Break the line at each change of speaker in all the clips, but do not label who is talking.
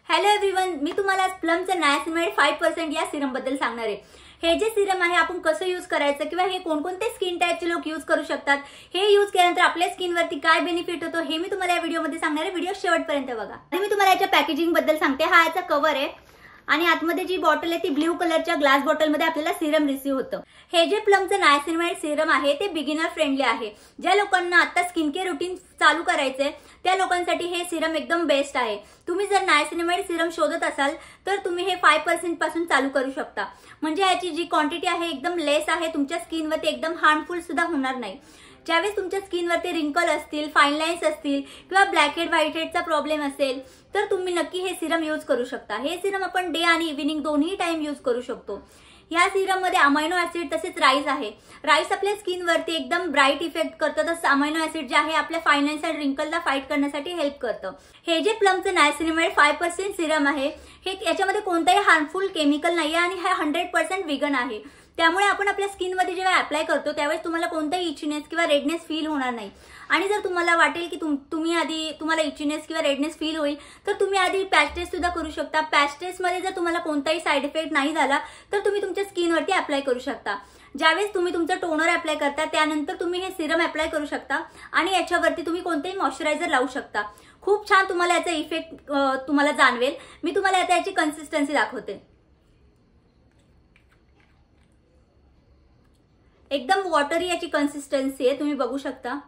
Hello everyone, मी तुम्हाला प्लमचं niacinamide 5% या Serum बद्दल सांगणार आहे। हे जे सिरम आहे आपण कसं यूज करायचं किंवा हे कोणकोणते स्किन टाइपचे लोक यूज करू शकतात, हे यूज केल्यानंतर आपल्या स्किनवरती काय बेनिफिट होतो हे मी तुम्हाला या व्हिडिओमध्ये सांगणार आहे। व्हिडिओ शेवटपर्यंत बघा। आणि मी तुम्हाला याच्या पॅकेजिंग बद्दल सांगते। हा याचा कव्हर आहे आणि आतमध्ये जी बॉटल आहे ती ब्लू कलरच्या ग्लास बॉटलमध्ये आपल्याला सिरम रिसीव्ह होतं। हे जे प्लमचं नायसिनामाइड सिरम आहे ते बिगिनर फ्रेंडली आहे। ज्या लोकांना आता स्किन केअर रुटीन चालू करायचंय त्या लोकांसाठी हे सिरम एकदम बेस्ट आहे। तुम्ही जर नायसिनामाइड सिरम शोधत असाल तर तुम्ही हे 5% पासून चालू करू शकता। म्हणजे याची जी क्वांटिटी आहे एकदम लेस आहे, तुमच्या स्किनवरती एकदम हार्मफुल सुद्धा होणार नाही। ज्यावेळेस तुमच्या स्किनवरती रिंकल असतील, फाईन लाईन्स असतील किंवा ब्लॅक हेड व्हाईट हेडचा प्रॉब्लेम असेल तर तुम्ही नक्की हे सिरम यूज करू शकता। हे सिरम आपण डे आणि इव्हिनिंग दोन्ही टाइम यूज करू शकतो। या सिरम मध्ये अमायनो ऍसिड तसेच राईस आहे। राईस आपल्या स्किनवरती एकदम ब्राईट इफेक्ट करतं, तसंच अमायनो ऍसिड जे आहे आपल्या फाईन लाईन्स आणि रिंकलला फाईट करण्यासाठी हेल्प करतं। हे जे प्लमचं नायसिनामाइड 5% सिरम आहे हे याच्यामध्ये कोणताही हार्मफुल केमिकल नाहीये आणि हा 100% व्हेगन आहे। त्यामुळे आपण आपल्या स्किनमध्ये जेव्हा अप्लाय करतो त्यावेळेस तुम्हाला कोणताही इचीनेस किंवा रेडनेस फील होणार नाही। आणि जर तुम्हाला वाटेल की तुम्हाला इचीनेस किंवा रेडनेस फील होईल तर तुम्ही आधी पॅच टेस्ट सुद्धा करू शकता। पॅच टेस्ट मध्ये जर तुम्हाला कोणताही साइड इफेक्ट नाही झाला तर तुम्ही तुमच्या स्किनवरती अप्लाय करू शकता। ज्यावेळेस तुम्ही तुमचं टोनर अप्लाय करता त्यानंतर तुम्ही हे सिरम अप्लाय करू शकता आणि याच्यावरती तुम्ही कोणतेही मॉइश्चरायझर लावू शकता। खूप छान तुम्हाला याचा इफेक्ट तुम्हाला जाणवेल। मी तुम्हाला आता याची कन्सिस्टन्सी दाखवते। एकदम वॉटरी याची कन्सिस्टन्सी आहे, तुम्ही बघू शकता।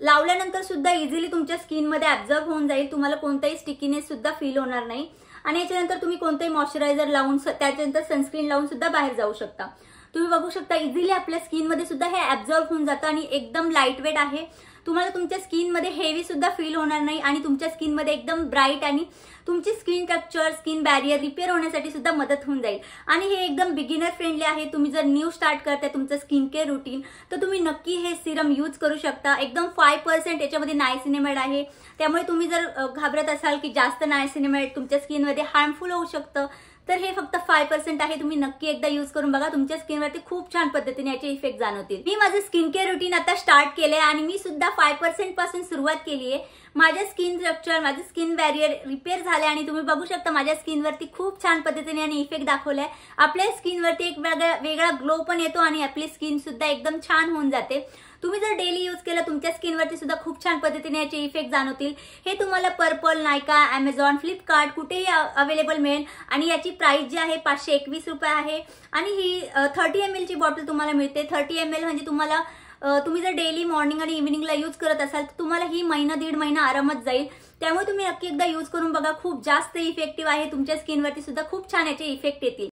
लावल्यानंतर सुद्धा इझिली तुमच्या स्किनमध्ये ऍब्झॉर्ब होऊन जाईल, तुम्हाला कोणताही स्टिकीनेस सुद्धा फील होणार नाही। आणि याच्यानंतर तुम्ही कोणतेही मॉइश्चरायझर लावून त्याच्यानंतर सनस्क्रीन लावून सुद्धा बाहेर जाऊ शकता। तुम्ही बघू शकता इझिली आपल्या स्किनमध्ये सुद्धा हे ऍब्झॉर्ब होऊन जातं आणि एकदम लाईट वेट आहे। तुम्हाला तुमच्या स्किनमध्ये हेवी सुद्धा फील होणार नाही आणि तुमच्या स्किनमध्ये एकदम ब्राईट आणि तुमची skin structure, skin barrier repair होण्यासाठी सुद्धा मदत होऊन जाईल। आणि हे एकदम बिगिनर फ्रेंडली आहे। तुम्ही जर न्यू स्टार्ट करताय तुमचं स्किन केअर रुटीन तर तुम्ही नक्की हे सिरम यूज करू शकता। एकदम 5% याच्यामध्ये नायसिनामाइड आहे, त्यामुळे तुम्ही जर घाबरत असाल की जास्त नायसिनामाइड तुमच्या स्किनमध्ये हार्मफुल होऊ शकतं तर हे फक्त 5% आहे। तुम्ही नक्की एकदा यूज करून बघा, तुमच्या स्किनवरती खूप छान पद्धतीने याचे इफेक्ट जाणवतील। मी माझं स्किन केअर रुटीन आता स्टार्ट केलंय आणि मी सुद्धा 5% पासून सुरुवात केली आहे। माझं स्किन स्ट्रक्चर, माझं स्किन बॅरियर रिपेअर झाले आणि तुम्ही बघू शकता माझ्या स्किनवरती खूप छान पद्धतीने याने इफेक्ट दाखवलाय। आपल्या स्किनवरती एक वेगळा ग्लो पण येतो आणि आपली स्किन सुद्धा एकदम छान होऊन जाते। तुम्ही जर डेली यूज केलं तुमच्या स्किनवरती सुद्धा खूप छान पद्धतीने याचे इफेक्ट जाणवतील। हे तुम्हाला पर्पल, नायका, अमेझॉन, फ्लिपकार्ट कुठेही अवेलेबल मिळेल आणि याची प्राइस जी आहे 521 रुपये आहे। आणि ही 30 ml ची बॉटल तुम्हाला मिळते। 30 ml म्हणजे तुम्ही जर डेली मॉर्निंग आणि इव्हिनिंगला यूज करत असाल तर तुम्हाला ही महिना दीड महिना आरामात जाईल। त्यामुळे तुम्ही नक्की एकदा यूज करून बघा, खूप जास्त इफेक्टिव्ह आहे। तुमच्या स्किनवरती सुद्धा खूप छान याचे इफेक्ट येतील।